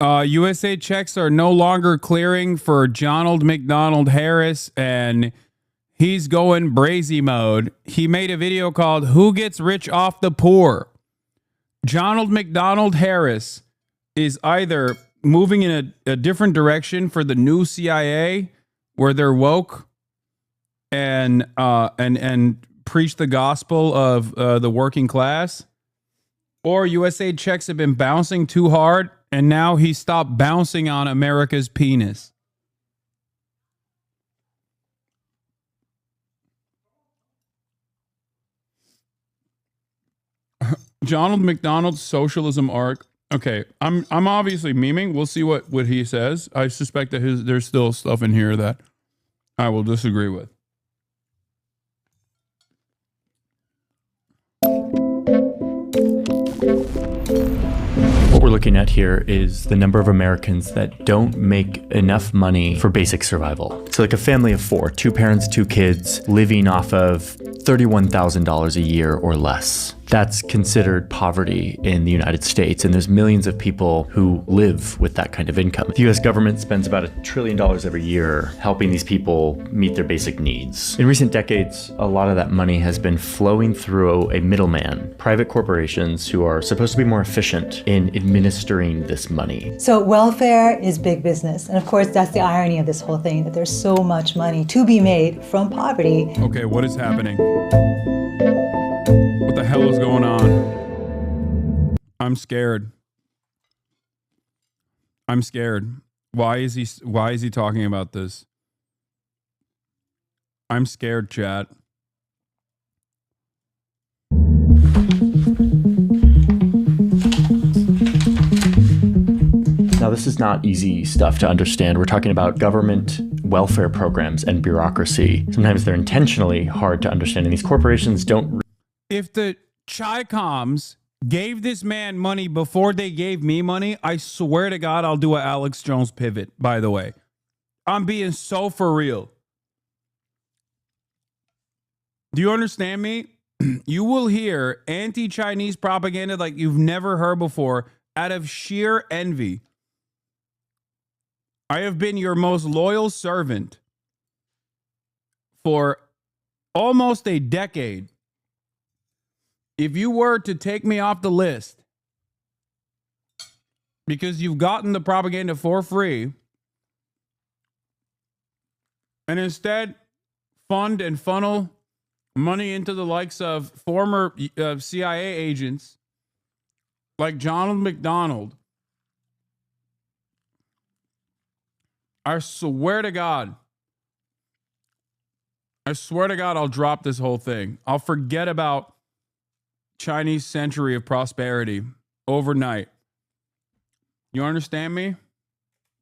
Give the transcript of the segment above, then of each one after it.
USA checks are no longer clearing for Donald McDonald Harris, and he's going brazy mode. He made a video called Who Gets Rich Off the Poor? Donald McDonald Harris is either moving in a different direction for the new CIA, where they're woke and preach the gospel of the working class, or USA checks have been bouncing too hard, and now he stopped bouncing on America's penis. Donald McDonald's socialism arc. Okay, I'm obviously memeing. We'll see what he says. I suspect that there's still stuff in here that I will disagree with. What we're looking at here is the number of Americans that don't make enough money for basic survival. So like a family of 4, 2 parents, 2 kids, living off of $31,000 a year or less. That's considered poverty in the United States, and there's millions of people who live with that kind of income. The US government spends about $1 trillion every year helping these people meet their basic needs. In recent decades, a lot of that money has been flowing through a middleman, private corporations who are supposed to be more efficient in administering this money. So welfare is big business, and of course that's the irony of this whole thing, that there's so much money to be made from poverty. Okay, what is happening? What the hell is going on? I'm scared. I'm scared. Why is he talking about this? I'm scared, chat. Now, this is not easy stuff to understand. We're talking about government welfare programs and bureaucracy. Sometimes they're intentionally hard to understand, and these corporations don't. If the Chi-Coms gave this man money before they gave me money, I swear to God, I'll do a Alex Jones pivot, by the way. I'm being so for real. Do you understand me? You will hear anti-Chinese propaganda like you've never heard before out of sheer envy. I have been your most loyal servant for almost a decade. If you were to take me off the list because you've gotten the propaganda for free and instead fund and funnel money into the likes of former CIA agents like Donald McDonald, I swear to God, I'll drop this whole thing. I'll forget about Chinese century of prosperity overnight. You understand me?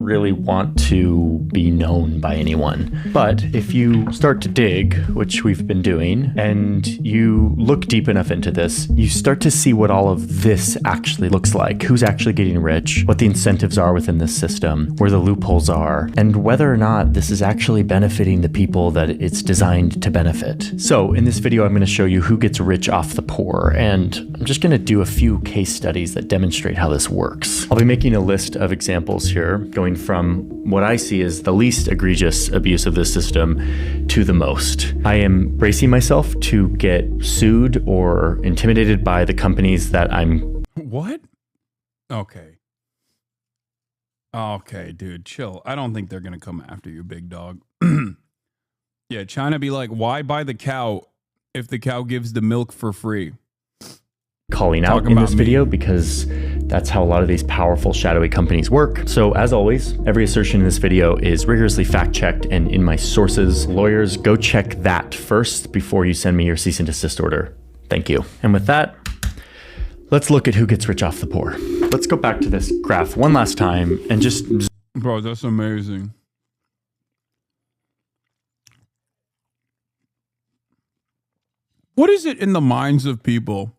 Really want to be known by anyone. But if you start to dig, which we've been doing, and you look deep enough into this, you start to see what all of this actually looks like, who's actually getting rich, what the incentives are within this system, where the loopholes are, and whether or not this is actually benefiting the people that it's designed to benefit. So in this video, I'm going to show you who gets rich off the poor, and I'm just going to do a few case studies that demonstrate how this works. I'll be making a list of examples here, going from what I see as the least egregious abuse of this system to the most. I am bracing myself to get sued or intimidated by the companies that I'm... What? Okay. Okay, dude, chill. I don't think they're going to come after you, big dog. Yeah, China be like, why buy the cow if the cow gives the milk for free? Calling out in this video because that's how a lot of these powerful shadowy companies work. So as always, every assertion in this video is rigorously fact-checked and in my sources. Lawyers, go check that first before you send me your cease and desist order. Thank you. And with that, let's look at who gets rich off the poor. Let's go back to this graph one last time and just... Bro, that's amazing. What is it in the minds of people?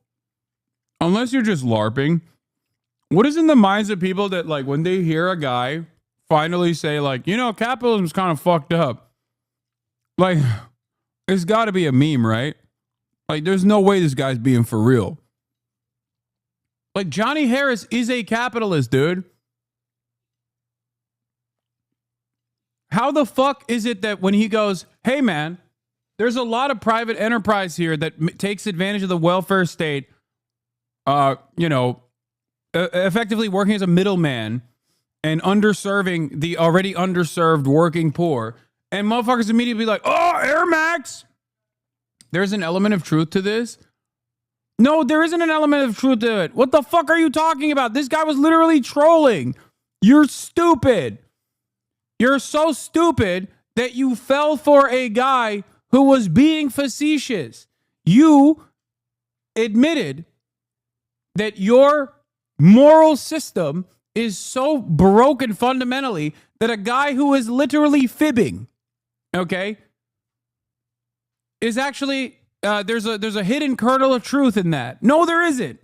Unless you're just LARPing, what is in the minds of people that, like, when they hear a guy finally say, like, you know, capitalism's kind of fucked up. Like, it's got to be a meme, right? Like, there's no way this guy's being for real. Like, Johnny Harris is a capitalist, dude. How the fuck is it that when he goes, hey man, there's a lot of private enterprise here that takes advantage of the welfare state, effectively working as a middleman and underserving the already underserved working poor, and motherfuckers immediately be like, oh, Air Max. There's an element of truth to this. No, there isn't an element of truth to it. What the fuck are you talking about? This guy was literally trolling. You're stupid. You're so stupid that you fell for a guy who was being facetious. You admitted that your moral system is so broken fundamentally that a guy who is literally fibbing, okay, is actually, there's a hidden kernel of truth in that. No, there isn't.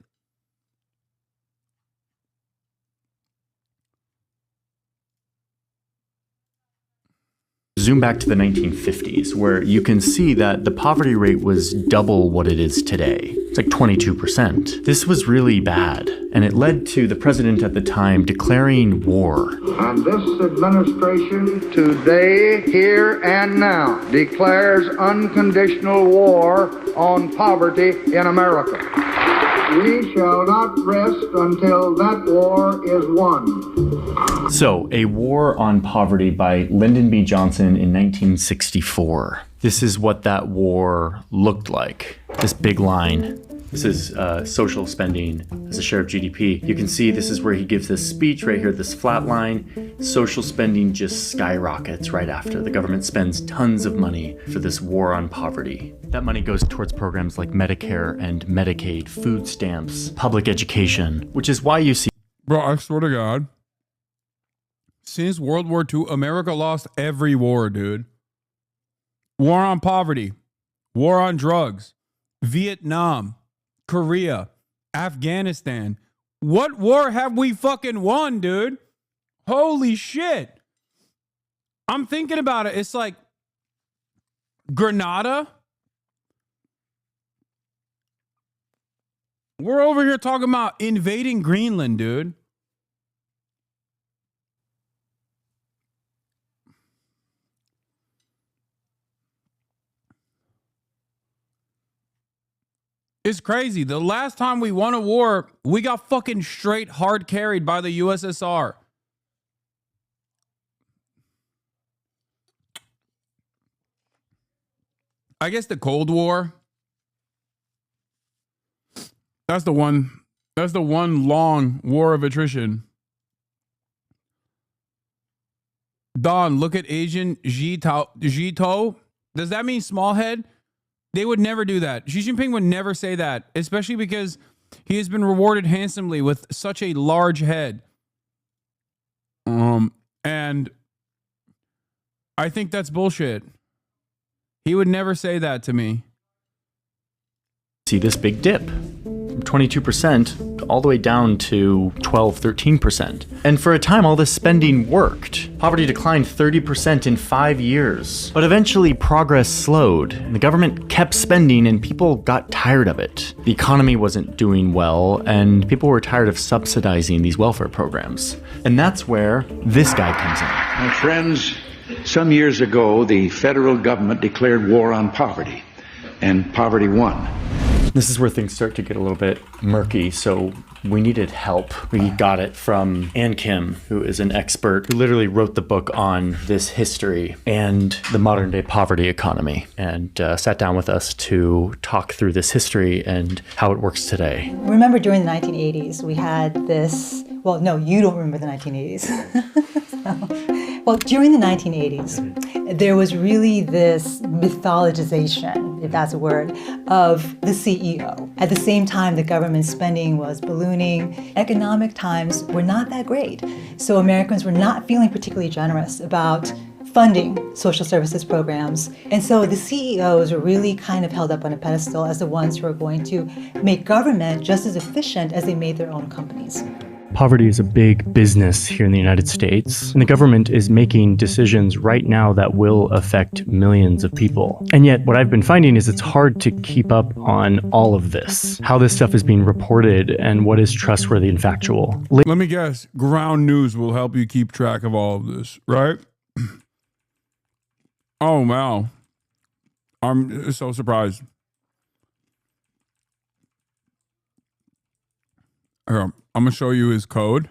Zoom back to the 1950s, where you can see that the poverty rate was double what it is today. It's like 22%. This was really bad, and it led to the president at the time declaring war. And this administration today, here and now, declares unconditional war on poverty in America. We shall not rest until that war is won. So, A War on Poverty by Lyndon B. Johnson in 1964. This is what that war looked like. This big line. This is social spending as a share of GDP. You can see this is where he gives this speech right here, this flat line. Social spending just skyrockets right after. The government spends tons of money for this war on poverty. That money goes towards programs like Medicare and Medicaid, food stamps, public education, which is why you see... Bro, I swear to God, since World War II, America lost every war, dude. War on poverty, war on drugs, Vietnam, Korea, Afghanistan. What war have we fucking won, dude? Holy shit. I'm thinking about it. It's like Grenada. We're over here talking about invading Greenland, dude. It's crazy. The last time we won a war, we got fucking straight hard carried by the USSR. I guess the Cold War. That's the one long war of attrition. Don, look at Asian Jito. Does that mean small head? They would never do that. Xi Jinping would never say that, especially because he has been rewarded handsomely with such a large head. And I think that's bullshit. He would never say that to me. See this big dip from 22% all the way down to 12, 13%. And for a time, all this spending worked. Poverty declined 30% in 5 years. But eventually, progress slowed, and the government kept spending, and people got tired of it. The economy wasn't doing well, and people were tired of subsidizing these welfare programs. And that's where this guy comes in. My friends, some years ago, the federal government declared war on poverty, and poverty won. This is where things start to get a little bit murky, so we needed help. We got it from Ann Kim, who is an expert who literally wrote the book on this history and the modern day poverty economy, and sat down with us to talk through this history and how it works today. Remember during the 1980s, we had this, well, no, you don't remember the 1980s. Well, during the 1980s, there was really this mythologization, if that's a word, of the CEO. At the same time, the government spending was ballooning. Economic times were not that great. So Americans were not feeling particularly generous about funding social services programs. And so the CEOs were really kind of held up on a pedestal as the ones who are going to make government just as efficient as they made their own companies. Poverty is a big business here in the United States, and the government is making decisions right now that will affect millions of people. And yet, what I've been finding is it's hard to keep up on all of this, how this stuff is being reported, and what is trustworthy and factual. Let me guess, ground news will help you keep track of all of this, right? Oh, wow. I'm so surprised. Here, I'm going to show you his code.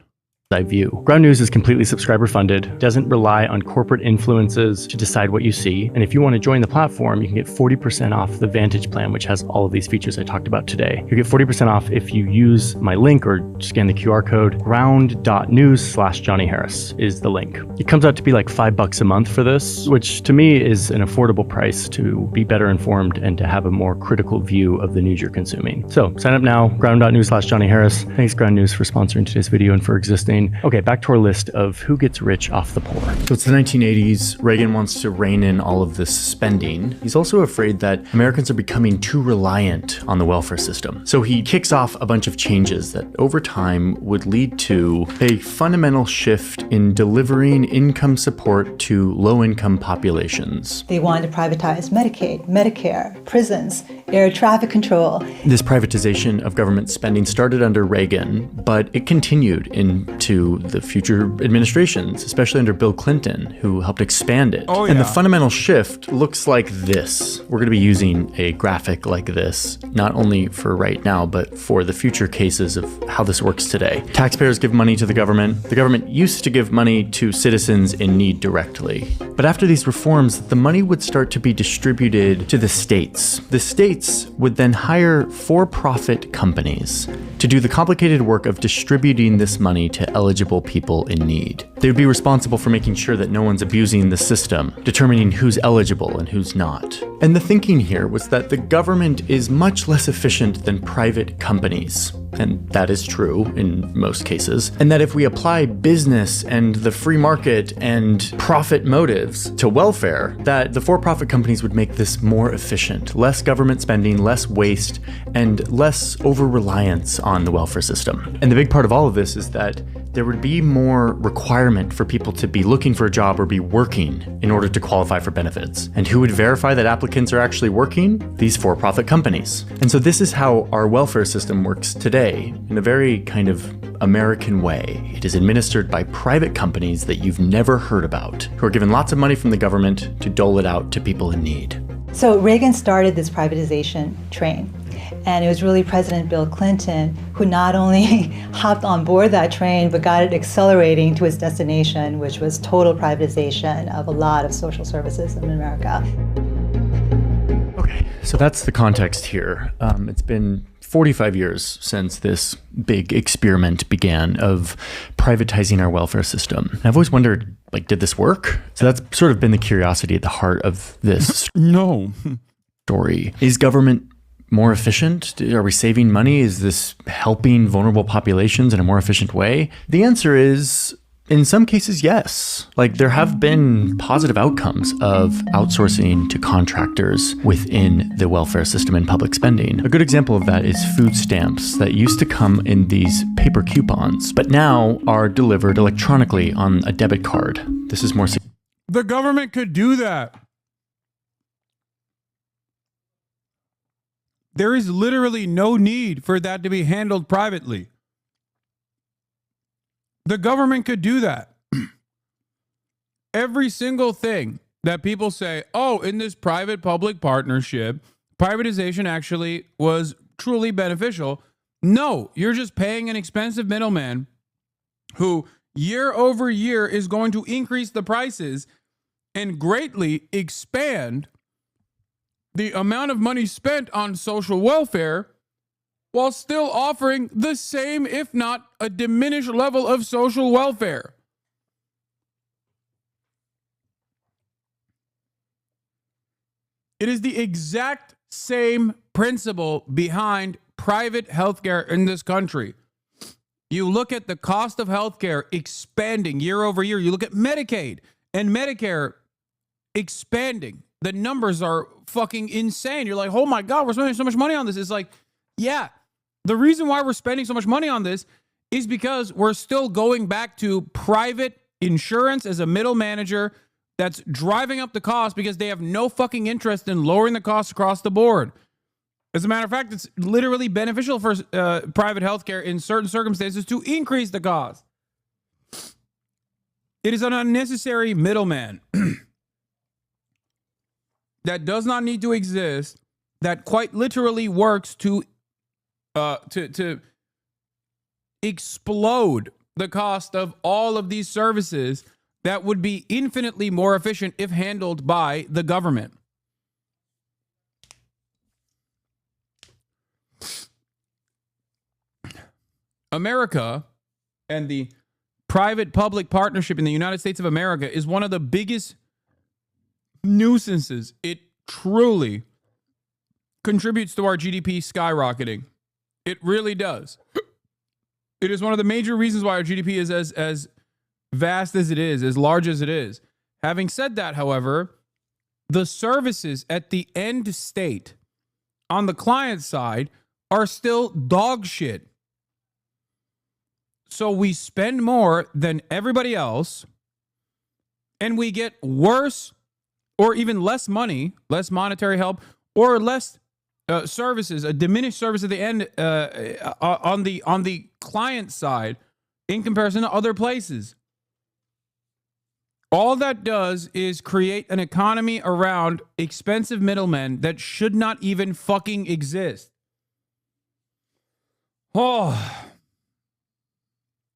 I view. Ground News is completely subscriber funded, doesn't rely on corporate influences to decide what you see. And if you want to join the platform, you can get 40% off the Vantage plan, which has all of these features I talked about today. You get 40% off if you use my link or scan the QR code. ground.news/Johnny Harris is the link. It comes out to be like $5 a month for this, which to me is an affordable price to be better informed and to have a more critical view of the news you're consuming. So sign up now, ground.news/Johnny Harris. Thanks Ground News for sponsoring today's video and for existing. Okay, back to our list of who gets rich off the poor. So it's the 1980s. Reagan wants to rein in all of this spending. He's also afraid that Americans are becoming too reliant on the welfare system. So he kicks off a bunch of changes that over time would lead to a fundamental shift in delivering income support to low-income populations. They wanted to privatize Medicaid, Medicare, prisons, air traffic control. This privatization of government spending started under Reagan, but it continued into the future administrations, especially under Bill Clinton, who helped expand it. Oh, yeah. And the fundamental shift looks like this. We're going to be using a graphic like this, not only for right now, but for the future cases of how this works today. Taxpayers give money to the government. The government used to give money to citizens in need directly. But after these reforms, the money would start to be distributed to the states. The states would then hire for-profit companies to do the complicated work of distributing this money to eligible people in need. They would be responsible for making sure that no one's abusing the system, determining who's eligible and who's not. And the thinking here was that the government is much less efficient than private companies. And that is true in most cases. And that if we apply business and the free market and profit motives to welfare, that the for-profit companies would make this more efficient, less government spending, less waste, and less over-reliance on the welfare system. And the big part of all of this is that there would be more requirement for people to be looking for a job or be working in order to qualify for benefits. And who would verify that applicants are actually working? These for-profit companies. And so this is how our welfare system works today, in a very kind of American way. It is administered by private companies that you've never heard about, who are given lots of money from the government to dole it out to people in need. So Reagan started this privatization train. And it was really President Bill Clinton who not only hopped on board that train, but got it accelerating to its destination, which was total privatization of a lot of social services in America. Okay, so that's the context here. It's been 45 years since this big experiment began of privatizing our welfare system. And I've always wondered, did this work? So that's sort of been the curiosity at the heart of this No. story. Is government more efficient? Are we saving money? Is this helping vulnerable populations in a more efficient way? The answer is, in some cases, yes. There have been positive outcomes of outsourcing to contractors within the welfare system and public spending. A good example of that is food stamps that used to come in these paper coupons, but now are delivered electronically on a debit card. This is more. The government could do that. There is literally no need for that to be handled privately. The government could do that. Every single thing that people say, oh, in this private-public partnership, privatization actually was truly beneficial. No, you're just paying an expensive middleman who year over year is going to increase the prices and greatly expand the amount of money spent on social welfare while still offering the same, if not a diminished level of social welfare. It is the exact same principle behind private healthcare in this country. You look at the cost of healthcare expanding year over year. You look at Medicaid and Medicare expanding. The numbers are fucking insane. You're like, oh my God, we're spending so much money on this. It's like, yeah, the reason why we're spending so much money on this is because we're still going back to private insurance as a middle manager that's driving up the cost because they have no fucking interest in lowering the costs across the board. As a matter of fact, it's literally beneficial for private healthcare in certain circumstances to increase the cost. It is an unnecessary middleman. that does not need to exist, that quite literally works to explode the cost of all of these services that would be infinitely more efficient if handled by the government. America and the private-public partnership in the United States of America is one of the biggest nuisances. It truly contributes to our GDP skyrocketing. It really does. It is one of the major reasons why our GDP is as vast as it is, as large as it is. Having said that, however, the services at the end state on the client side are still dog shit. So we spend more than everybody else, and we get worse or even less money, less monetary help, or less services, a diminished service at the end on the client side in comparison to other places. All that does is create an economy around expensive middlemen that should not even fucking exist. Oh,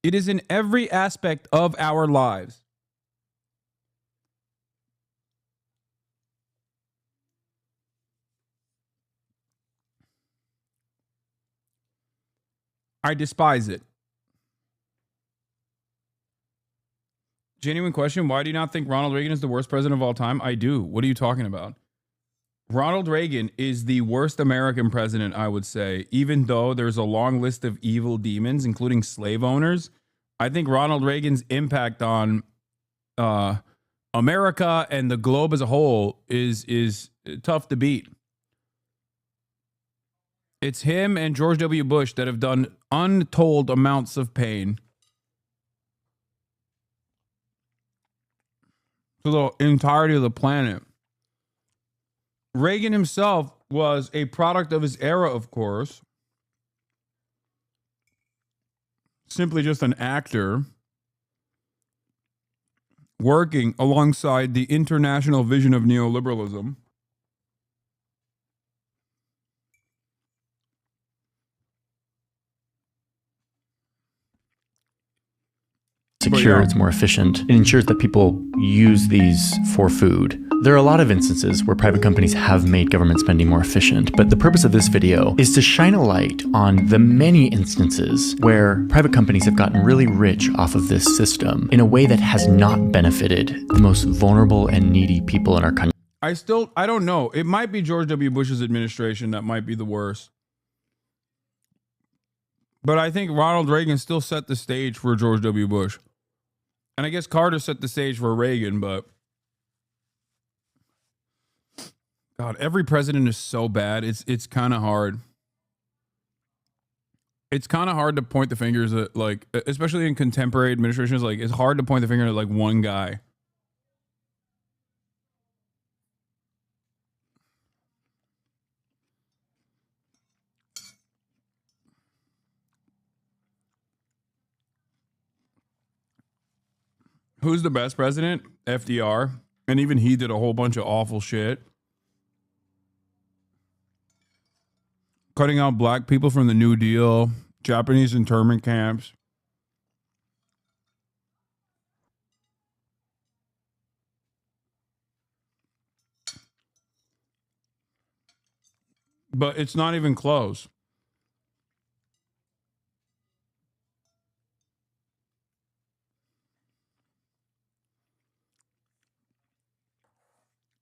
it is in every aspect of our lives. I despise it. Genuine question. Why do you not think Ronald Reagan is the worst president of all time? I do. What are you talking about? Ronald Reagan is the worst American president, I would say, even though there's a long list of evil demons, including slave owners. I think Ronald Reagan's impact on America and the globe as a whole is tough to beat. It's him and George W. Bush that have done untold amounts of pain to the entirety of the planet. Reagan himself was a product of his era, of course. Simply just an actor working alongside the international vision of neoliberalism. Secure, it's more efficient. It ensures that people use these for food. There are a lot of instances where private companies have made government spending more efficient, but the purpose of this video is to shine a light on the many instances where private companies have gotten really rich off of this system in a way that has not benefited the most vulnerable and needy people in our country. I don't know. It might be George W. Bush's administration that might be the worst. But I think Ronald Reagan still set the stage for George W. Bush. And I guess Carter set the stage for Reagan, but God, every president is so bad. It's kind of hard. It's kind of hard to point the fingers at, like, especially in contemporary administrations, like, it's hard to point the finger at like one guy. Who's the best president? FDR. And even he did a whole bunch of awful shit. Cutting out black people from the New Deal, Japanese internment camps. But it's not even close.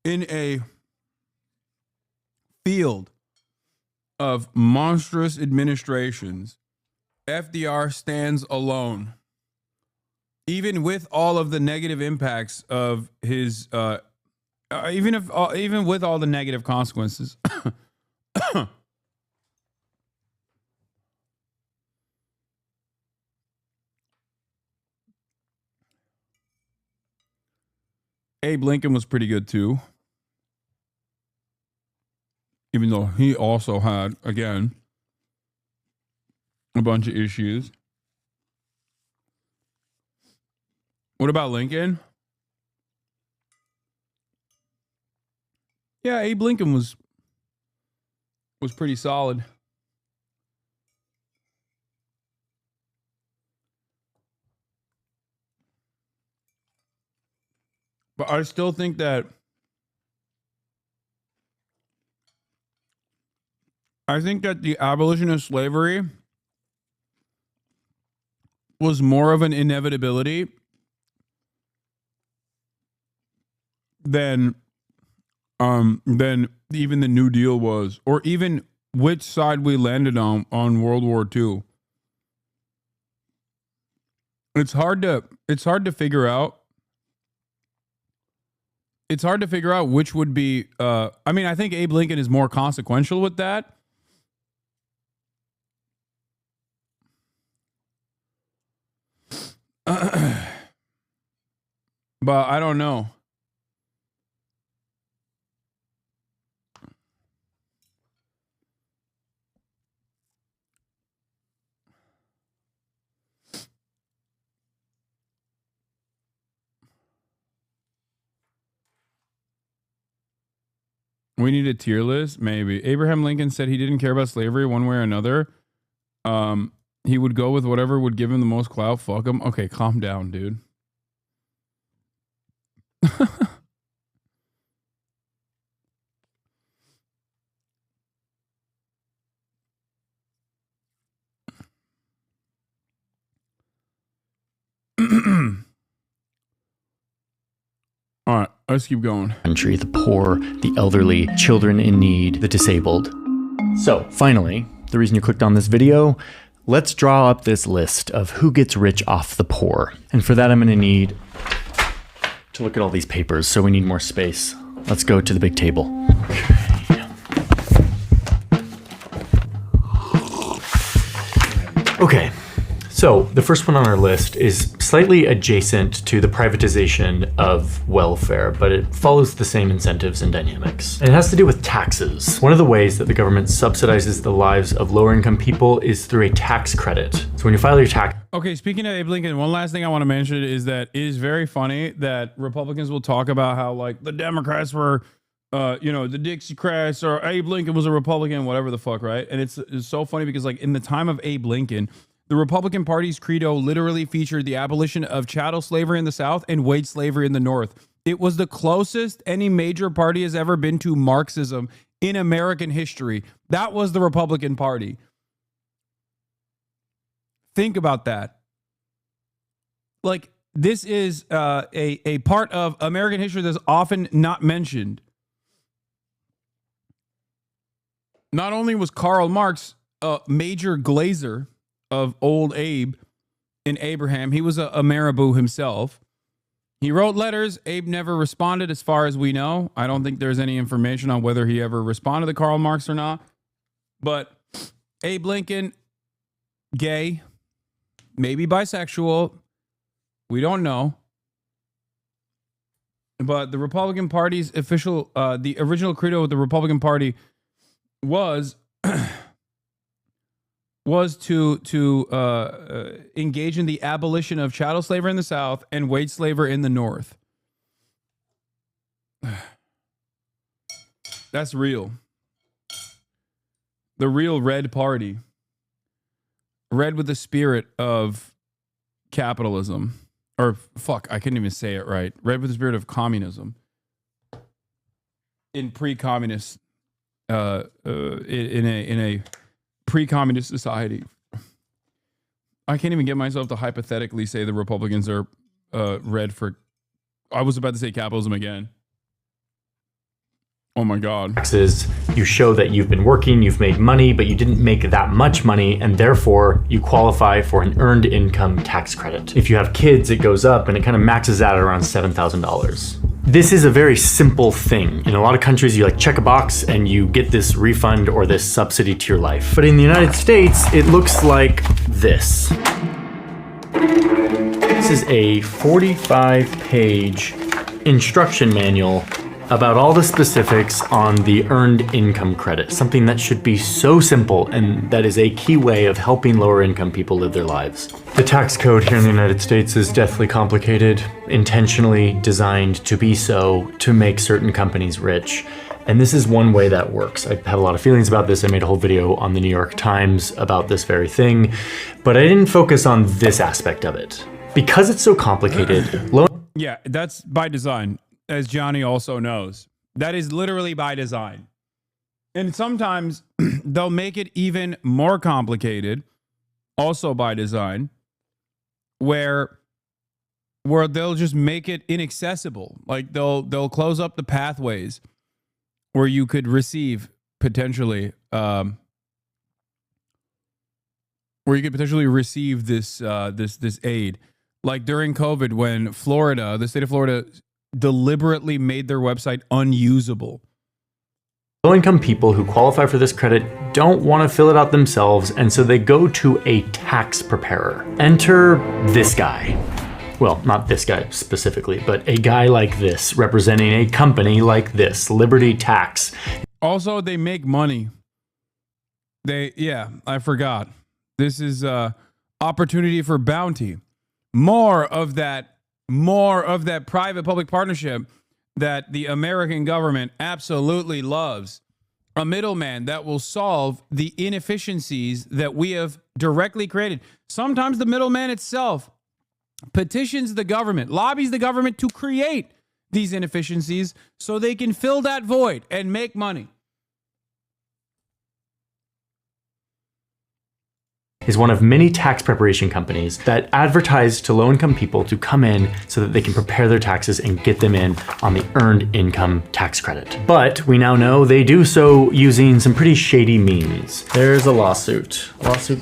In a field of monstrous administrations, FDR stands alone. Even with all of the negative impacts of his, even with all the negative consequences. Abe Lincoln was pretty good too. Even though he also had, again, a bunch of issues. What about Lincoln? Yeah, Abe Lincoln was pretty solid. But I still think that the abolition of slavery was more of an inevitability than even the New Deal was, or even which side we landed on World War II. It's hard to figure out. It's hard to figure out which would be. I mean, I think Abe Lincoln is more consequential with that. But I don't know. We need a tier list, maybe. Abraham Lincoln said he didn't care about slavery one way or another. He would go with whatever would give him the most clout. Fuck him. Okay, calm down, dude. All right, let's keep going. Country, the poor, the elderly, children in need, the disabled. So finally, the reason you clicked on this video, let's draw up this list of who gets rich off the poor. And for that, I'm gonna need to look at all these papers, so we need more space. Let's go to the big table. Okay, so the first one on our list is slightly adjacent to the privatization of welfare, but it follows the same incentives and dynamics. And it has to do with taxes. One of the ways that the government subsidizes the lives of lower income people is through a tax credit. So when you file your tax... Okay, speaking of Abe Lincoln, one last thing I want to mention is that it is very funny that Republicans will talk about how, like, the Democrats were, the Dixiecrats, or Abe Lincoln was a Republican, whatever the fuck, right? And it's so funny because, like, in the time of Abe Lincoln, the Republican Party's credo literally featured the abolition of chattel slavery in the South and wage slavery in the North. It was the closest any major party has ever been to Marxism in American history. That was the Republican Party. Think about that. Like, this is a part of American history that's often not mentioned. Not only was Karl Marx a major glazer of old Abe and Abraham, he was a marabou himself. He wrote letters. Abe never responded as far as we know. I don't think there's any information on whether he ever responded to Karl Marx or not. But Abe Lincoln, gay, maybe bisexual, we don't know. But the Republican Party's official, the original credo of the Republican Party was to engage in the abolition of chattel slavery in the South and wage slavery in the North. That's real. The real Red Party. Red with the spirit of capitalism. Or, fuck, I couldn't even say it right. Red with the spirit of communism. In pre-communist, in a pre-communist society. I can't even get myself to hypothetically say the Republicans are red for... I was about to say capitalism again. Oh my God. Taxes, you show that you've been working, you've made money, but you didn't make that much money, and therefore you qualify for an earned income tax credit. If you have kids, it goes up and it kind of maxes out at around $7,000. This is a very simple thing. In a lot of countries, you like check a box and you get this refund or this subsidy to your life. But in the United States, it looks like this. This is a 45-page instruction manual about all the specifics on the earned income credit, something that should be so simple and that is a key way of helping lower income people live their lives. The tax code here in the United States is deathly complicated, intentionally designed to be so to make certain companies rich. And this is one way that works. I have a lot of feelings about this. I made a whole video on the New York Times about this very thing, but I didn't focus on this aspect of it. Because it's so complicated, Yeah, that's by design, as Johnny also knows. That is literally by design. And sometimes they'll make it even more complicated, also by design, where they'll just make it inaccessible. Like they'll close up the pathways where you could receive potentially this this aid. Like during COVID, when the state of Florida deliberately made their website unusable. low-income people who qualify for this credit don't want to fill it out themselves, and so they go to a tax preparer. Enter this guy. Well, not this guy specifically, but a guy like this, representing a company like this, Liberty Tax. Also, they make money. I forgot. This is opportunity for bounty. More of that private-public partnership that the American government absolutely loves. A middleman that will solve the inefficiencies that we have directly created. Sometimes the middleman itself petitions the government, lobbies the government to create these inefficiencies so they can fill that void and make money. Is one of many tax preparation companies that advertise to low-income people to come in so that they can prepare their taxes and get them in on the earned income tax credit. But we now know they do so using some pretty shady means. There's a lawsuit. Lawsuit.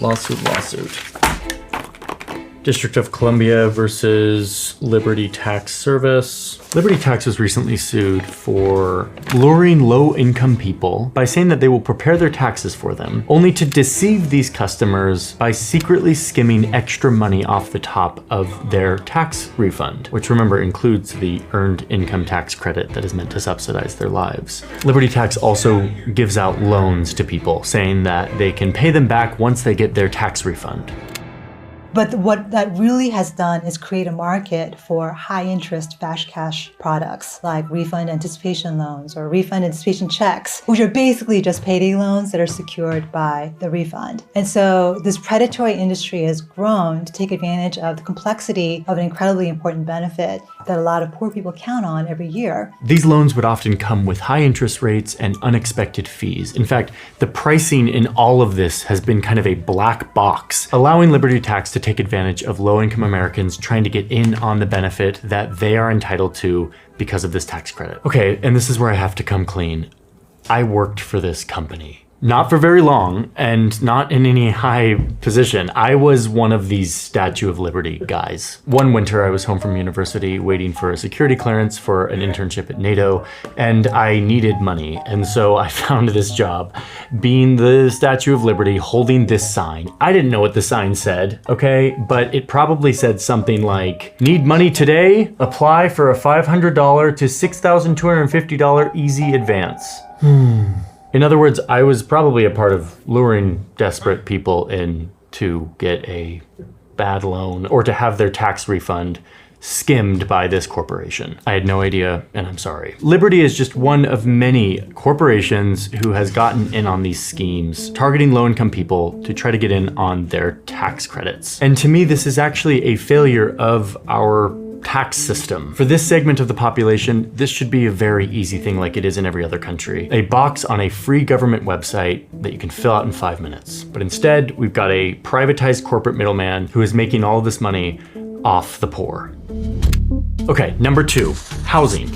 District of Columbia versus Liberty Tax Service. Liberty Tax was recently sued for luring low-income people by saying that they will prepare their taxes for them, only to deceive these customers by secretly skimming extra money off the top of their tax refund, which remember includes the earned income tax credit that is meant to subsidize their lives. Liberty Tax also gives out loans to people, saying that they can pay them back once they get their tax refund. But what that really has done is create a market for high-interest fast cash products like refund anticipation loans or refund anticipation checks, which are basically just payday loans that are secured by the refund. And so this predatory industry has grown to take advantage of the complexity of an incredibly important benefit that a lot of poor people count on every year. These loans would often come with high interest rates and unexpected fees. In fact, the pricing in all of this has been kind of a black box, allowing Liberty Tax to take advantage of low-income Americans trying to get in on the benefit that they are entitled to because of this tax credit. Okay, and this is where I have to come clean. I worked for this company. Not for very long, and not in any high position. I was one of these Statue of Liberty guys. One winter, I was home from university waiting for a security clearance for an internship at NATO, and I needed money. And so I found this job being the Statue of Liberty holding this sign. I didn't know what the sign said, okay? But it probably said something like, "Need money today? Apply for a $500 to $6,250 easy advance." In other words, I was probably a part of luring desperate people in to get a bad loan or to have their tax refund skimmed by this corporation. I had no idea, and I'm sorry. Liberty is just one of many corporations who has gotten in on these schemes, targeting low-income people to try to get in on their tax credits. And to me, this is actually a failure of our tax system. For this segment of the population, this should be a very easy thing like it is in every other country. A box on a free government website that you can fill out in 5 minutes. But instead, we've got a privatized corporate middleman who is making all of this money off the poor. Okay, number 2, housing.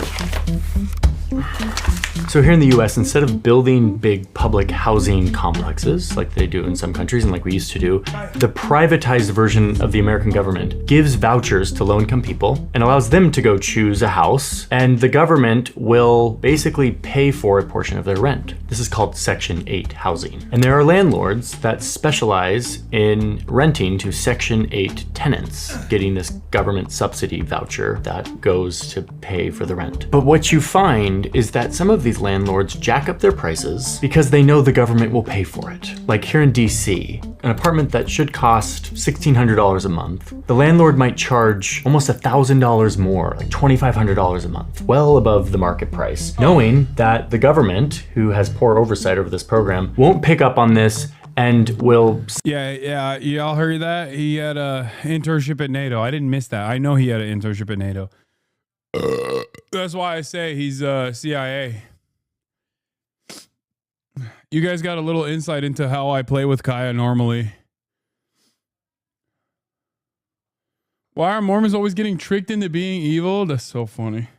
So here in the US, instead of building big public housing complexes like they do in some countries and like we used to do, the privatized version of the American government gives vouchers to low-income people and allows them to go choose a house, and the government will basically pay for a portion of their rent. This is called Section 8 housing. And there are landlords that specialize in renting to Section 8 tenants, getting this government subsidy voucher that goes to pay for the rent. But what you find is that some of these landlords jack up their prices because they know the government will pay for it. Like here in DC, an apartment that should cost $1,600 a month, the landlord might charge almost $1,000 more, like $2,500 a month, well above the market price, knowing that the government, who has poor oversight over this program, won't pick up on this and will... Yeah, y'all heard that? He had a internship at NATO. I didn't miss that. I know he had an internship at NATO. That's why I say he's CIA. You guys got a little insight into how I play with Kaya normally. Why are Mormons always getting tricked into being evil? That's so funny.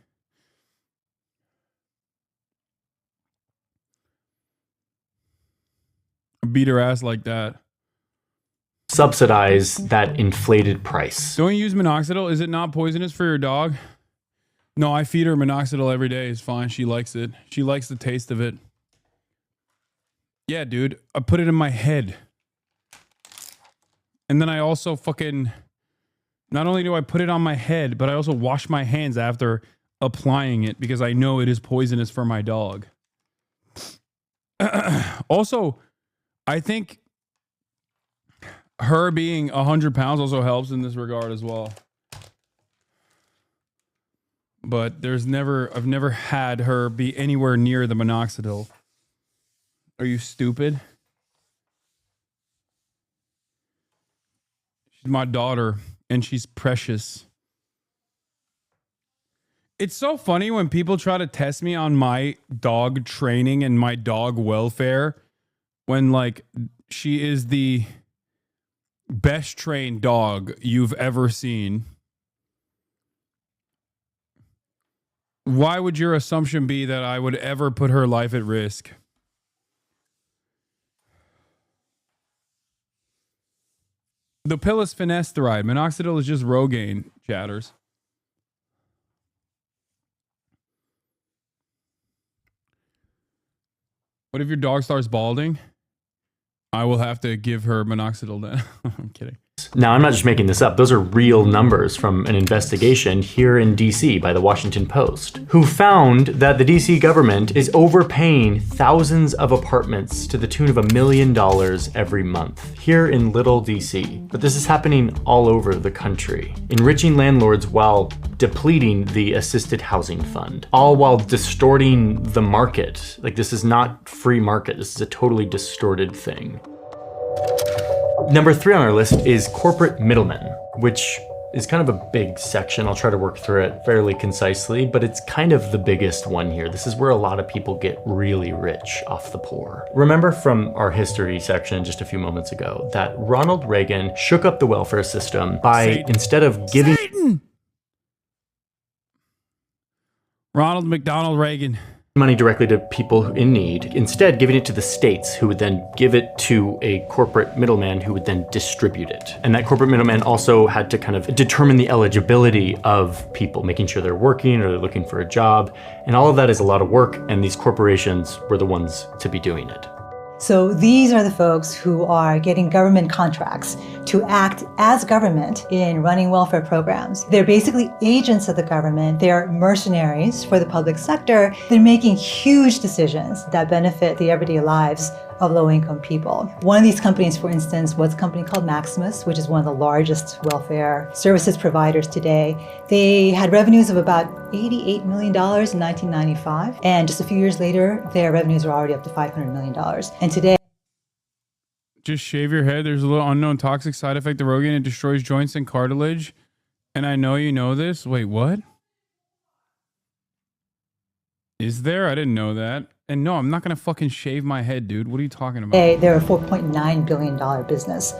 Beat her ass like that. Subsidize that inflated price. Don't you use minoxidil? Is it not poisonous for your dog? No, I feed her minoxidil every day. It's fine. She likes it. She likes the taste of it. Yeah, dude. I put it in my head. And then I also fucking... Not only do I put it on my head, but I also wash my hands after applying it because I know it is poisonous for my dog. Also, I think her being 100 pounds also helps in this regard as well. But I've never had her be anywhere near the minoxidil. Are you stupid? She's my daughter and she's precious. It's so funny when people try to test me on my dog training and my dog welfare when like she is the best trained dog you've ever seen. Why would your assumption be that I would ever put her life at risk? The pill is finasteride. Minoxidil is just Rogaine, chatters. What if your dog starts balding? I will have to give her minoxidil then. I'm kidding. Now, I'm not just making this up. Those are real numbers from an investigation here in DC by the Washington Post, who found that the DC government is overpaying thousands of apartments to the tune of $1 million every month here in Little DC. But this is happening all over the country, enriching landlords while depleting the assisted housing fund, all while distorting the market. Like, this is not free market. This is a totally distorted thing. Number 3 on our list is corporate middlemen, which is kind of a big section. I'll try to work through it fairly concisely, but it's kind of the biggest one here. This is where a lot of people get really rich off the poor. Remember from our history section just a few moments ago that Ronald Reagan shook up the welfare system by, instead of giving... Ronald McDonald Reagan. Money directly to people in need, instead giving it to the states, who would then give it to a corporate middleman who would then distribute it. And that corporate middleman also had to kind of determine the eligibility of people, making sure they're working or they're looking for a job. And all of that is a lot of work, and these corporations were the ones to be doing it. So these are the folks who are getting government contracts to act as government in running welfare programs. They're basically agents of the government. They're mercenaries for the public sector. They're making huge decisions that benefit the everyday lives of low-income people. One of these companies, for instance, was a company called Maximus, which is one of the largest welfare services providers today. They had revenues of about $88 million in 1995, and just a few years later, their revenues are already up to $500 million. And today, just shave your head. There's a little unknown toxic side effect of Rogaine. It destroys joints and cartilage. And I know you know this. Wait, what? Is there? I didn't know that. And no, I'm not going to fucking shave my head, dude. What are you talking about? they're a $4.9 billion business.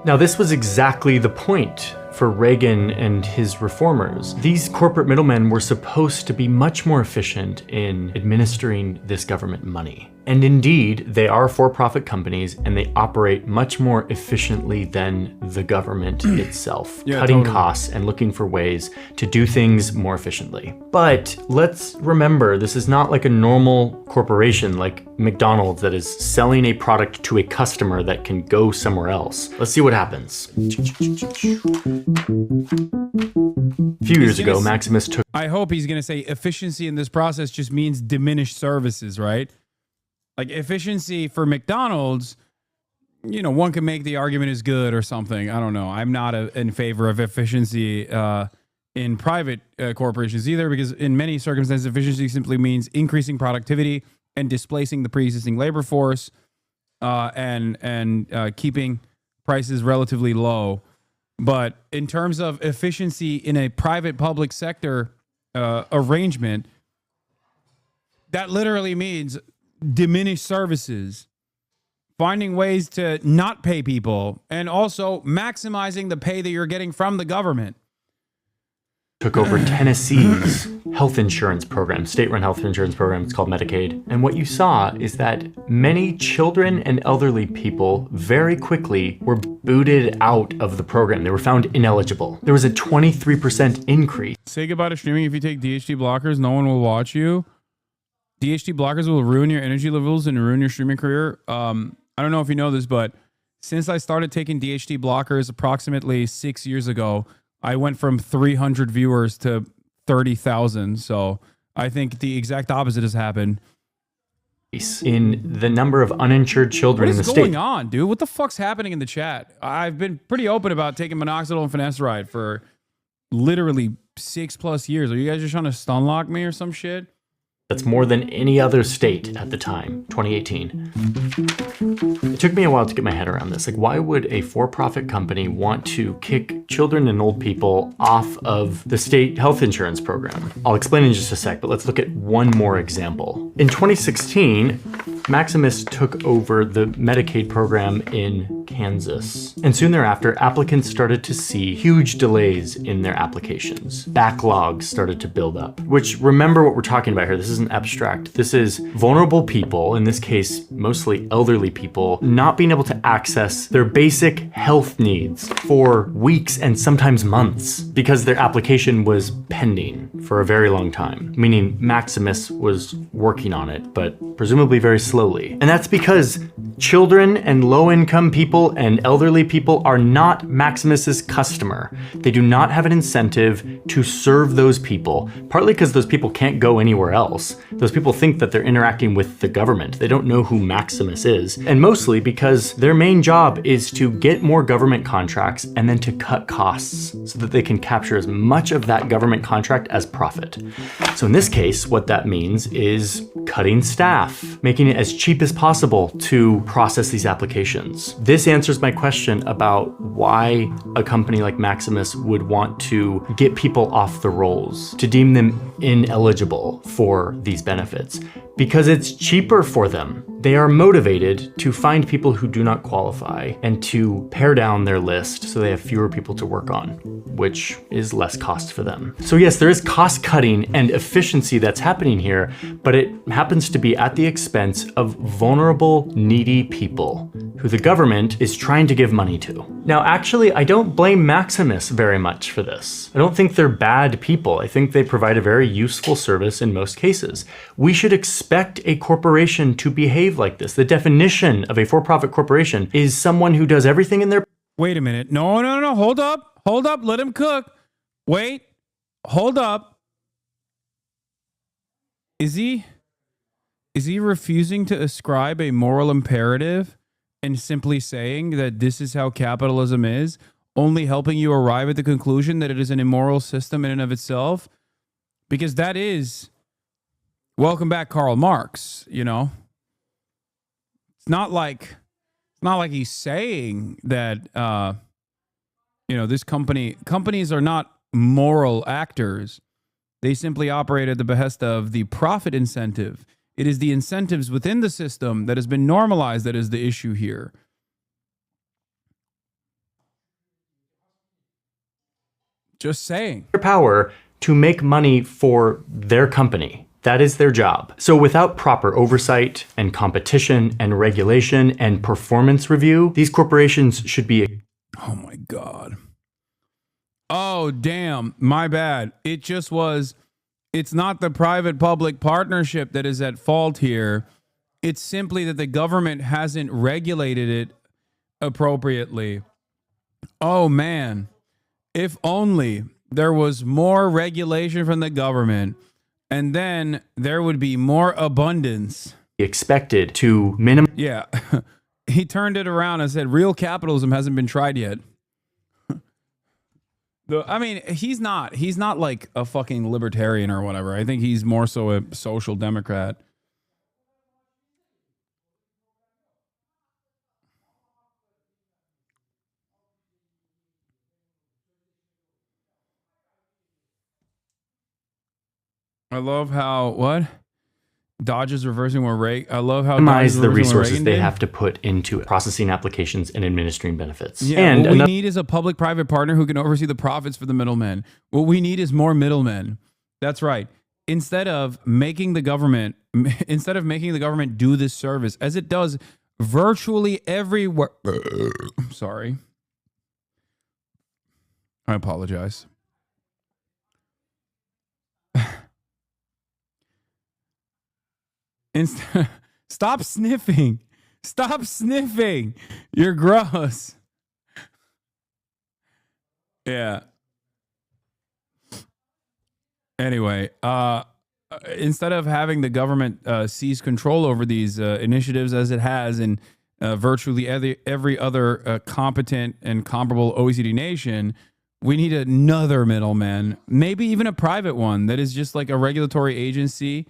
Now, this was exactly the point for Reagan and his reformers. These corporate middlemen were supposed to be much more efficient in administering this government money. And indeed, they are for-profit companies and they operate much more efficiently than the government itself, cutting costs and looking for ways to do things more efficiently. But let's remember, this is not like a normal corporation like McDonald's that is selling a product to a customer that can go somewhere else. Let's see what happens. A few years ago, Maximus took... I hope he's going to say efficiency in this process just means diminished services, right? Like efficiency for McDonald's, one can make the argument is good or something. I don't know. I'm not in favor of efficiency in private corporations either, because in many circumstances, efficiency simply means increasing productivity and displacing the pre-existing labor force and keeping prices relatively low. But in terms of efficiency in a private-public sector arrangement, that literally means diminished services, finding ways to not pay people, and also maximizing the pay that you're getting from the government. Took over Tennessee's health insurance program, state-run health insurance program. It's called Medicaid. And what you saw is that many children and elderly people very quickly were booted out of the program. They were found ineligible. There was a 23% increase. Say goodbye to streaming. If you take DHT blockers, no one will watch you. DHT blockers will ruin your energy levels and ruin your streaming career. I don't know if you know this, but since I started taking DHT blockers approximately 6 years ago, I went from 300 viewers to 30,000. So I think the exact opposite has happened. In the number of uninsured children in the state. What is going on, dude? What the fuck's happening in the chat? I've been pretty open about taking minoxidil and finasteride for literally 6+ years. Are you guys just trying to stun lock me or some shit? That's more than any other state at the time, 2018. It took me a while to get my head around this. Like, why would a for-profit company want to kick children and old people off of the state health insurance program? I'll explain in just a sec, but let's look at one more example. In 2016, Maximus took over the Medicaid program in Kansas. And soon thereafter, applicants started to see huge delays in their applications. Backlogs started to build up, which, remember what we're talking about here. This isn't abstract. This is vulnerable people, in this case, mostly elderly people, not being able to access their basic health needs for weeks and sometimes months because their application was pending for a very long time, meaning Maximus was working on it, but presumably very slowly. And that's because children and low-income people and elderly people are not Maximus's customer. They do not have an incentive to serve those people, partly because those people can't go anywhere else. Those people think that they're interacting with the government. They don't know who Maximus is. And mostly because their main job is to get more government contracts and then to cut costs so that they can capture as much of that government contract as profit. So in this case, what that means is cutting staff, making it as cheap as possible to process these applications. This answers my question about why a company like Maximus would want to get people off the rolls, to deem them ineligible for these benefits, because it's cheaper for them. They are motivated to find people who do not qualify and to pare down their list so they have fewer people to work on, which is less cost for them. So yes, there is cost cutting and efficiency that's happening here, but it happens to be at the expense of vulnerable, needy people who the government is trying to give money to. Now, actually, I don't blame Maximus very much for this. I don't think they're bad people. I think they provide a very useful service in most cases. We should expect a corporation to behave like this. The definition of a for-profit corporation is someone who does everything in their... Wait a minute. No. Hold up. Let him cook. Wait. Hold up. Is he refusing to ascribe a moral imperative and simply saying that this is how capitalism is, only helping you arrive at the conclusion that it is an immoral system in and of itself? Because that is, welcome back, Karl Marx, you know? It's not like he's saying that, this companies are not moral actors. They simply operate at the behest of the profit incentive. It is the incentives within the system that has been normalized that is the issue here. Just saying. Their power to make money for their company. That is their job. So without proper oversight and competition and regulation and performance review, these corporations should be... Oh my God. Oh, damn. My bad. It's not the private-public partnership that is at fault here. It's simply that the government hasn't regulated it appropriately. Oh, man. If only there was more regulation from the government, and then there would be more abundance. expected to minimize. Yeah. He turned it around and said, real capitalism hasn't been tried yet. I mean, he's not like a fucking libertarian or whatever. I think he's more so a social democrat. I love how, what? Dodge is reversing what Reagan. I love how minimize the Dodge is reversing what resources Reagan they did. have to put into processing applications and administering benefits. Yeah, and what we need is a public-private partner who can oversee the profits for the middlemen. What we need is more middlemen. That's right. Instead of making the government do this service, as it does virtually everywhere. Sorry. I apologize. Stop sniffing. Stop sniffing. You're gross. Yeah. Anyway, instead of having the government seize control over these initiatives as it has in virtually every other competent and comparable OECD nation, we need another middleman, maybe even a private one that is just like a regulatory agency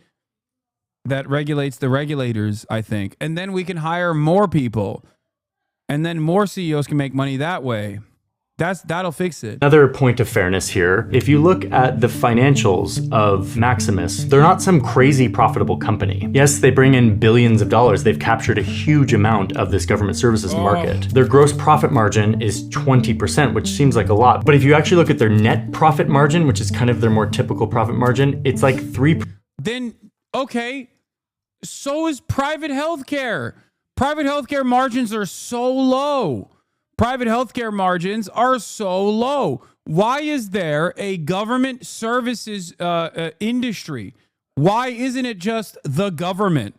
that regulates the regulators, I think. And then we can hire more people. And then more CEOs can make money that way. That'll fix it. Another point of fairness here, if you look at the financials of Maximus, they're not some crazy profitable company. Yes, they bring in billions of dollars. They've captured a huge amount of this government services market. Their gross profit margin is 20%, which seems like a lot. But if you actually look at their net profit margin, which is kind of their more typical profit margin, it's like 3%. Then, okay, so is private healthcare. Private healthcare margins are so low. Private healthcare margins are so low. Why is there a government services industry? Why isn't it just the government?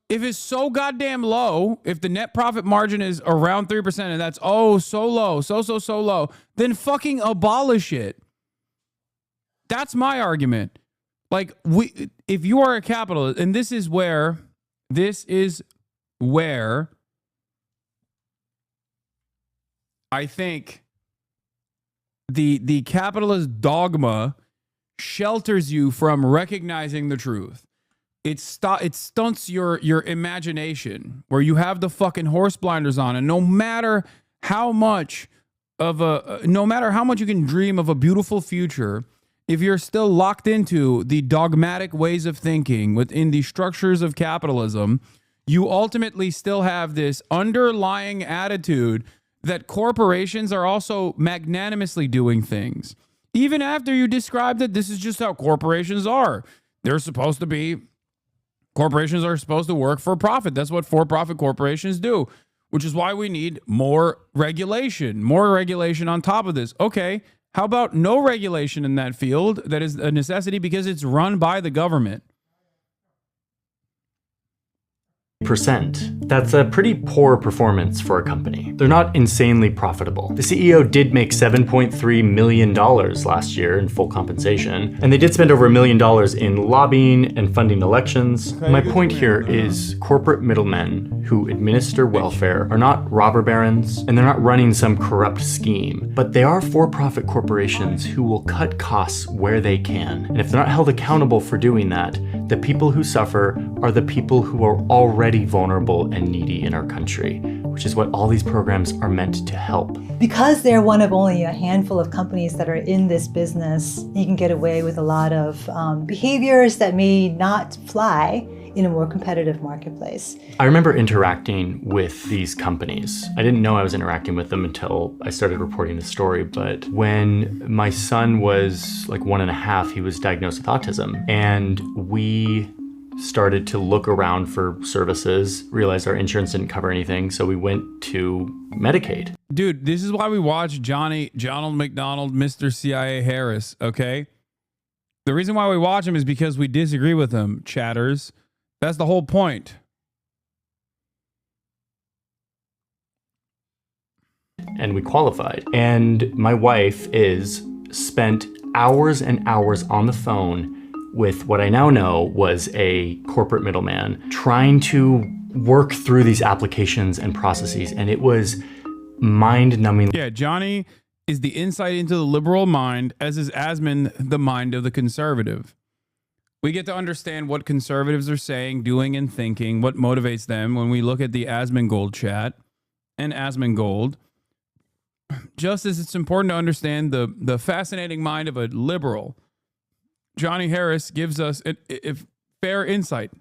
If it's so goddamn low, if the net profit margin is around 3% and that's so low, so low, then fucking abolish it. That's my argument. Like, if you are a capitalist, and this is where I think the capitalist dogma shelters you from recognizing the truth. It stunts your imagination, where you have the fucking horse blinders on, and no matter how much you can dream of a beautiful future, if you're still locked into the dogmatic ways of thinking within the structures of capitalism, you ultimately still have this underlying attitude that corporations are also magnanimously doing things. Even after you describe that this is just how corporations are. Corporations are supposed to work for profit. That's what for-profit corporations do, which is why we need more regulation on top of this. Okay, how about no regulation in that field? That is a necessity because it's run by the government. That's a pretty poor performance for a company. They're not insanely profitable. The CEO did make $7.3 million last year in full compensation, and they did spend over $1 million in lobbying and funding elections. My point here is corporate middlemen who administer welfare are not robber barons, and they're not running some corrupt scheme, but they are for-profit corporations who will cut costs where they can. And if they're not held accountable for doing that, the people who suffer are the people who are already vulnerable and needy in our country, which is what all these programs are meant to help. Because they're one of only a handful of companies that are in this business, you can get away with a lot of behaviors that may not fly in a more competitive marketplace. I remember interacting with these companies. I didn't know I was interacting with them until I started reporting the story, but when my son was like 1.5, he was diagnosed with autism, and we started to look around for services, realized our insurance didn't cover anything, so we went to Medicaid. Dude, This is why we watch Donald McDonald, Mr. CIA Harris, okay? The reason why we watch him is because we disagree with him, chatters. That's the whole point. And we qualified. And my wife spent hours and hours on the phone with what I now know was a corporate middleman trying to work through these applications and processes. And it was mind-numbing. Yeah, Johnny is the insight into the liberal mind, as is Asman the mind of the conservative. We get to understand what conservatives are saying, doing, and thinking, what motivates them when we look at the Asmongold chat and Asmongold. Just as it's important to understand the fascinating mind of a liberal, Johnny Harris gives us a fair insight.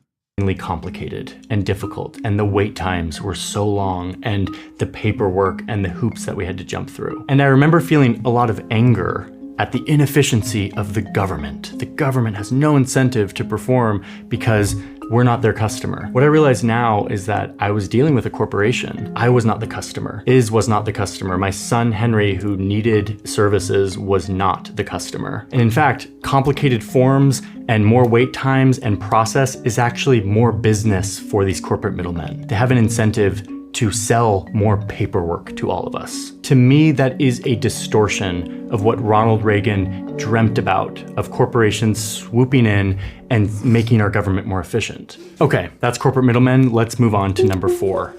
Complicated and difficult, and the wait times were so long, and the paperwork and the hoops that we had to jump through. And I remember feeling a lot of anger at the inefficiency of the government. The government has no incentive to perform because we're not their customer. What I realize now is that I was dealing with a corporation. I was not the customer. Was not the customer. My son, Henry, who needed services, was not the customer. And in fact, complicated forms and more wait times and process is actually more business for these corporate middlemen. They have an incentive to sell more paperwork to all of us. To me, that is a distortion of what Ronald Reagan dreamt about, of corporations swooping in and making our government more efficient. Okay, that's corporate middlemen. Let's move on to number 4.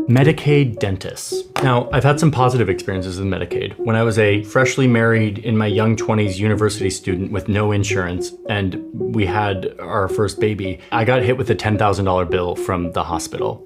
Medicaid dentists. Now, I've had some positive experiences with Medicaid. When I was a freshly married, in my young 20s university student with no insurance, and we had our first baby, I got hit with a $10,000 bill from the hospital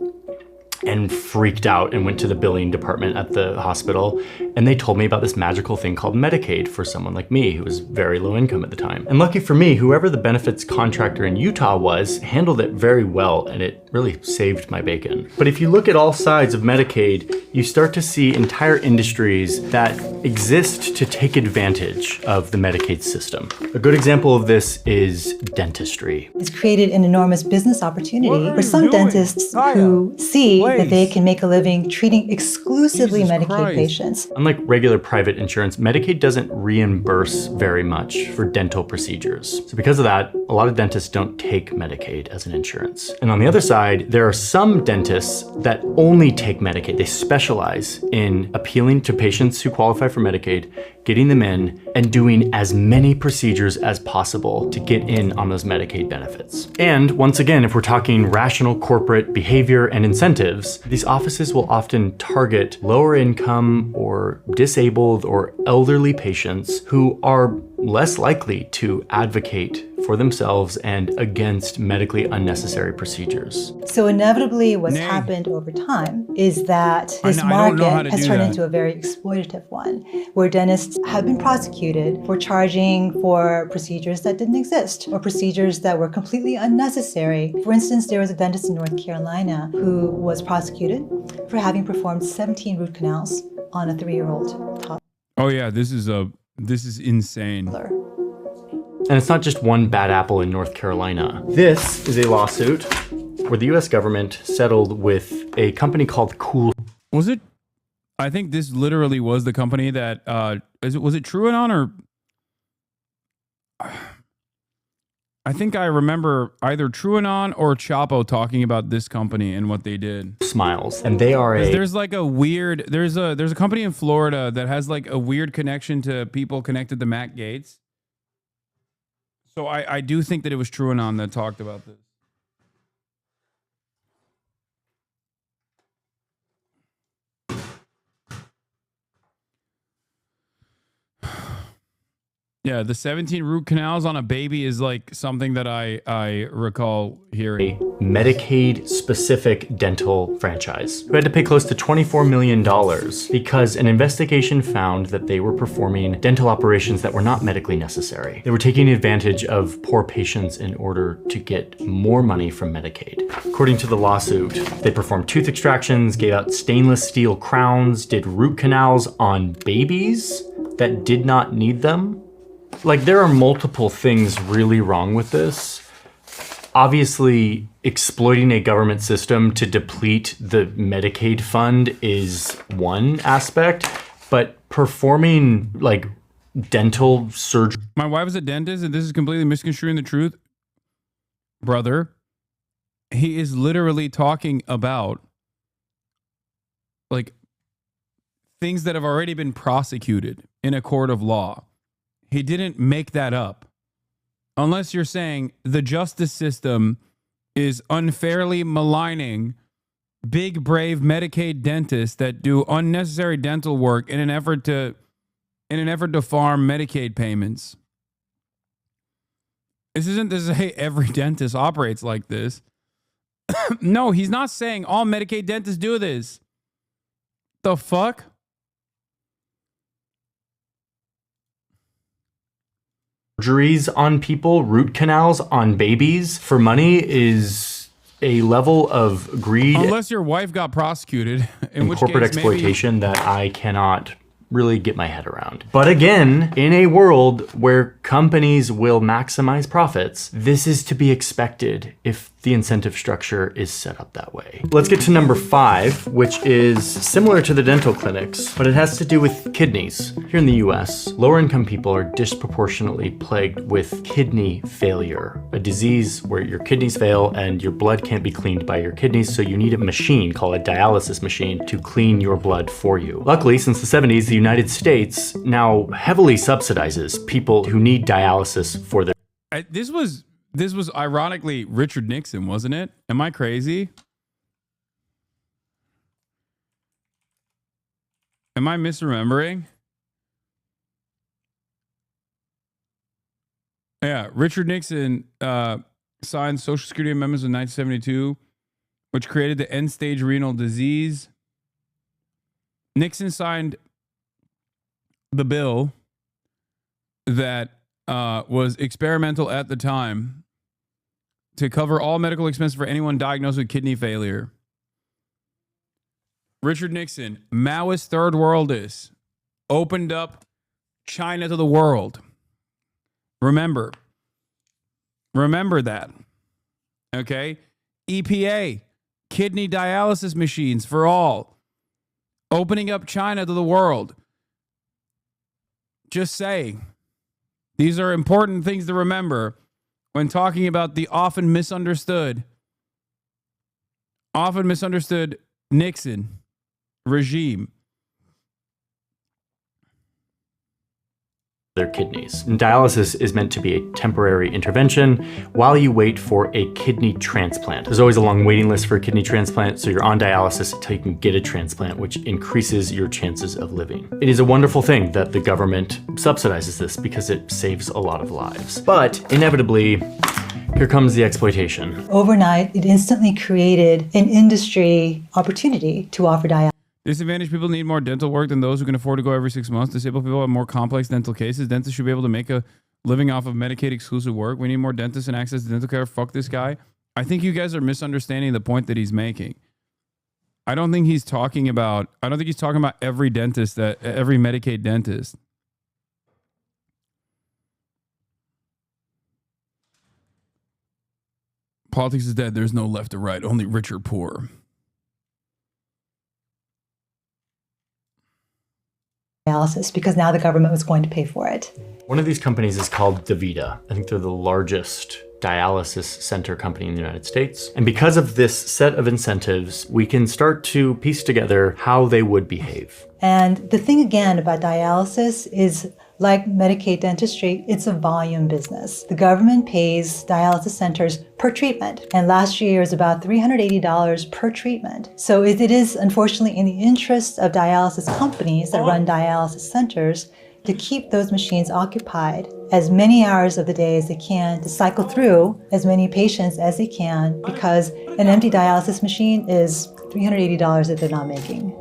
and freaked out and went to the billing department at the hospital. And they told me about this magical thing called Medicaid for someone like me who was very low income at the time. And lucky for me, whoever the benefits contractor in Utah was handled it very well, and it really saved my bacon. But if you look at all sides of Medicaid, you start to see entire industries that exist to take advantage of the Medicaid system. A good example of this is dentistry. It's created an enormous business opportunity for some dentists who see that they can make a living treating exclusively Jesus Medicaid Christ. patients. Unlike regular private insurance, Medicaid doesn't reimburse very much for dental procedures. So because of that, a lot of dentists don't take Medicaid as an insurance. And on the other side, there are some dentists that only take Medicaid. They specialize in appealing to patients who qualify for Medicaid, getting them in, and doing as many procedures as possible to get in on those Medicaid benefits. And once again, if we're talking rational corporate behavior and incentives, these offices will often target lower income or disabled or elderly patients who are less likely to advocate for themselves and against medically unnecessary procedures. So inevitably what's happened over time is that this I don't know how market to has do turned that. into a very exploitative one, where dentists have been prosecuted for charging for procedures that didn't exist or procedures that were completely unnecessary. For instance, there was a dentist in North Carolina who was prosecuted for having performed 17 root canals on a 3-year-old toddler. Oh yeah, this is insane. And it's not just one bad apple in North Carolina. This is a lawsuit where the US government settled with a company called Cool. Was it? I think this literally was the company that was it TrueAnon or I think I remember either TrueAnon or Chapo talking about this company and what they did. Smiles. And they are There's like a weird there's a company in Florida that has like a weird connection to people connected to Matt Gaetz. So I do think that it was TrueAnon that talked about this. Yeah, the 17 root canals on a baby is like something that I recall hearing. a Medicaid-specific dental franchise who had to pay close to $24 million because an investigation found that they were performing dental operations that were not medically necessary. They were taking advantage of poor patients in order to get more money from Medicaid. According to the lawsuit, they performed tooth extractions, gave out stainless steel crowns, did root canals on babies that did not need them. Like, there are multiple things really wrong with this. Obviously, exploiting a government system to deplete the Medicaid fund is one aspect, but performing like dental surgery. My wife is a dentist, and this is completely misconstruing the truth. Brother, he is literally talking about like things that have already been prosecuted in a court of law. He didn't make that up. unless you're saying the justice system is unfairly maligning big, brave Medicaid dentists that do unnecessary dental work in an effort to farm Medicaid payments. This isn't to say every dentist operates like this. No, he's not saying all Medicaid dentists do this. The fuck? Surgeries on people, root canals on babies for money is a level of greed. Unless your wife got prosecuted, in which corporate case exploitation that I cannot really get my head around. But again, in a world where companies will maximize profits, this is to be expected if the incentive structure is set up that way. Let's get to number 5, which is similar to the dental clinics, but it has to do with kidneys. Here in the US, lower income people are disproportionately plagued with kidney failure, a disease where your kidneys fail and your blood can't be cleaned by your kidneys, so you need a machine called a dialysis machine to clean your blood for you. Luckily, since the 70s, the United States now heavily subsidizes people who need dialysis for their... This was ironically Richard Nixon, wasn't it? Am I crazy? Am I misremembering? Yeah, Richard Nixon signed Social Security amendments in 1972, which created the end-stage renal disease. Nixon signed the bill that was experimental at the time to cover all medical expenses for anyone diagnosed with kidney failure. Richard Nixon, Maoist third worldist, opened up China to the world. Remember that. Okay? EPA, kidney dialysis machines for all. Opening up China to the world. Just saying. These are important things to remember when talking about the often misunderstood Nixon regime. Their kidneys. And dialysis is meant to be a temporary intervention while you wait for a kidney transplant. There's always a long waiting list for a kidney transplant, so you're on dialysis until you can get a transplant, which increases your chances of living. It is a wonderful thing that the government subsidizes this because it saves a lot of lives. But inevitably, here comes the exploitation. Overnight, it instantly created an industry opportunity to offer dialysis. Disadvantaged people need more dental work than those who can afford to go every 6 months. Disabled people have more complex dental cases. Dentists should be able to make a living off of Medicaid exclusive work. We need more dentists and access to dental care. Fuck this guy. I think you guys are misunderstanding the point that he's making. I don't think he's talking about every dentist, every Medicaid dentist. Politics is dead. There's no left or right, only rich or poor. Dialysis because now the government was going to pay for it. One of these companies is called DaVita. I think they're the largest dialysis center company in the United States. And because of this set of incentives, we can start to piece together how they would behave. And the thing again about dialysis is, like Medicaid dentistry, it's a volume business. The government pays dialysis centers per treatment. And last year was about $380 per treatment. So it is unfortunately in the interest of dialysis companies that run dialysis centers to keep those machines occupied as many hours of the day as they can, to cycle through as many patients as they can, because an empty dialysis machine is $380 that they're not making.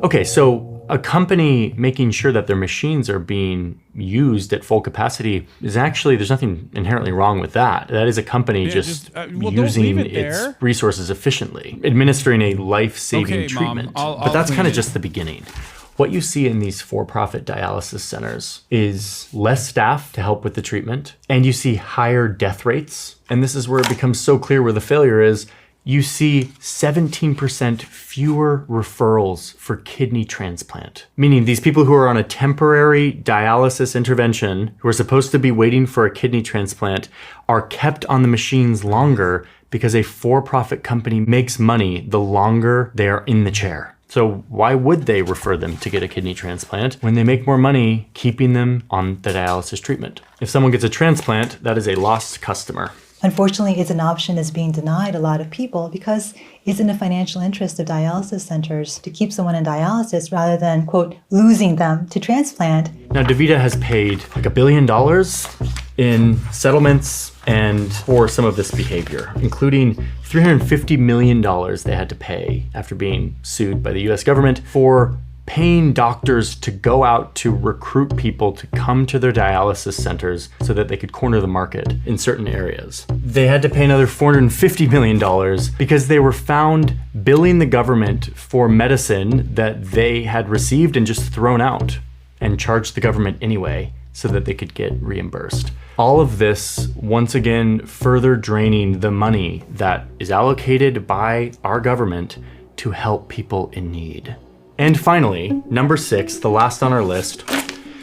Okay, so a company making sure that their machines are being used at full capacity is actually, there's nothing inherently wrong with that. That is a company using its resources efficiently, administering a life-saving treatment. But that's kind of just the beginning. What you see in these for-profit dialysis centers is less staff to help with the treatment, and you see higher death rates. And this is where it becomes so clear where the failure is. You see 17% fewer referrals for kidney transplant, meaning these people who are on a temporary dialysis intervention, who are supposed to be waiting for a kidney transplant, are kept on the machines longer because a for-profit company makes money the longer they are in the chair. So why would they refer them to get a kidney transplant when they make more money keeping them on the dialysis treatment? If someone gets a transplant, that is a lost customer. Unfortunately, it's an option that's being denied a lot of people because it's in the financial interest of dialysis centers to keep someone in dialysis rather than, quote, losing them to transplant. Now, DaVita has paid like $1 billion in settlements and for some of this behavior, including $350 million they had to pay after being sued by the US government for paying doctors to go out to recruit people to come to their dialysis centers so that they could corner the market in certain areas. They had to pay another $450 million because they were found billing the government for medicine that they had received and just thrown out and charged the government anyway so that they could get reimbursed. All of this, once again, further draining the money that is allocated by our government to help people in need. And finally, number 6, the last on our list,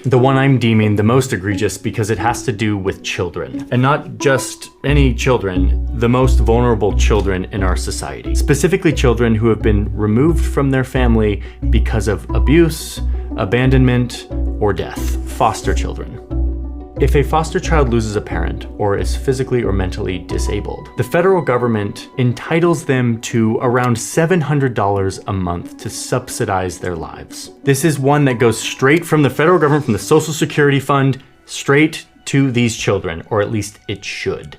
the one I'm deeming the most egregious because it has to do with children. And not just any children, the most vulnerable children in our society. Specifically children who have been removed from their family because of abuse, abandonment, or death. Foster children. If a foster child loses a parent or is physically or mentally disabled, the federal government entitles them to around $700 a month to subsidize their lives. This is one that goes straight from the federal government, from the Social Security Fund, straight to these children, or at least it should.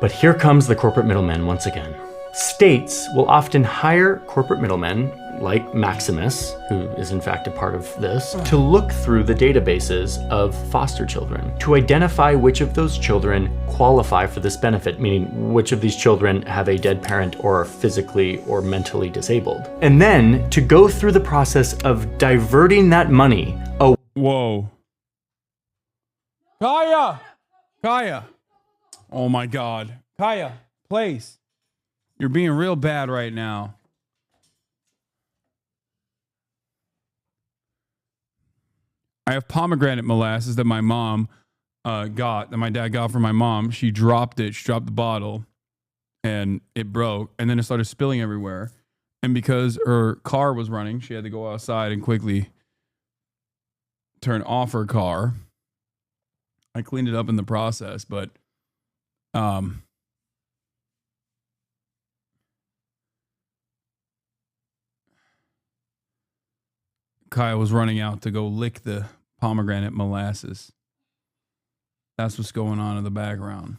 But here comes the corporate middlemen once again. States will often hire corporate middlemen like Maximus, who is in fact a part of this, to look through the databases of foster children to identify which of those children qualify for this benefit, meaning which of these children have a dead parent or are physically or mentally disabled. And then to go through the process of diverting that money. Whoa. Kaya! Kaya! Oh my God. Kaya, please. You're being real bad right now. I have pomegranate molasses that my mom that my dad got for my mom. She dropped it. She dropped the bottle and it broke. And then it started spilling everywhere. And because her car was running, she had to go outside and quickly turn off her car. I cleaned it up in the process, but Kaya was running out to go lick the pomegranate molasses. That's what's going on in the background.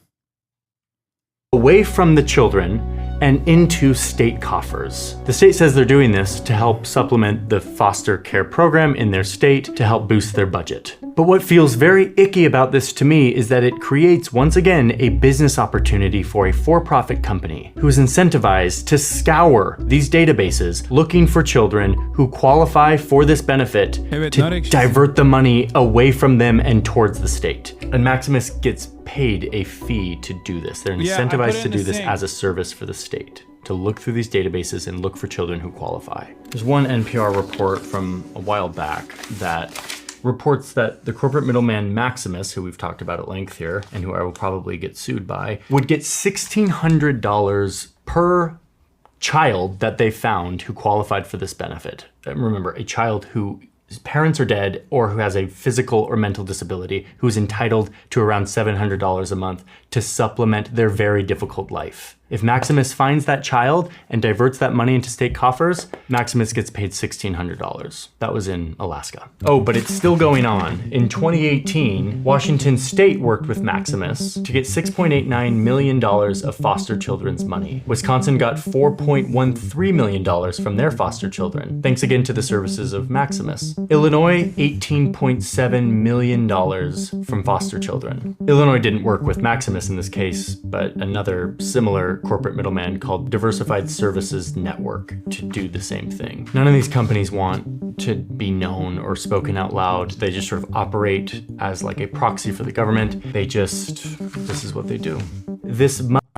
Away from the children and into state coffers. The state says they're doing this to help supplement the foster care program in their state to help boost their budget. But what feels very icky about this to me is that it creates, once again, a business opportunity for a for-profit company who is incentivized to scour these databases looking for children who qualify for this benefit to divert the money away from them and towards the state. And Maximus gets paid a fee to do this. They're incentivized to do this as a service for the state, to look through these databases and look for children who qualify. There's one NPR report from a while back that reports that the corporate middleman Maximus, who we've talked about at length here, and who I will probably get sued by, would get $1,600 per child that they found who qualified for this benefit. And remember, a child whose parents are dead or who has a physical or mental disability, who's entitled to around $700 a month to supplement their very difficult life. If Maximus finds that child and diverts that money into state coffers, Maximus gets paid $1,600. That was in Alaska. Oh, but it's still going on. In 2018, Washington State worked with Maximus to get $6.89 million of foster children's money. Wisconsin got $4.13 million from their foster children, thanks again to the services of Maximus. Illinois, $18.7 million from foster children. Illinois didn't work with Maximus in this case, but another similar corporate middleman called Diversified Services Network to do the same thing. None of these companies want to be known or spoken out loud. They just sort of operate as like a proxy for the government. This is what they do. This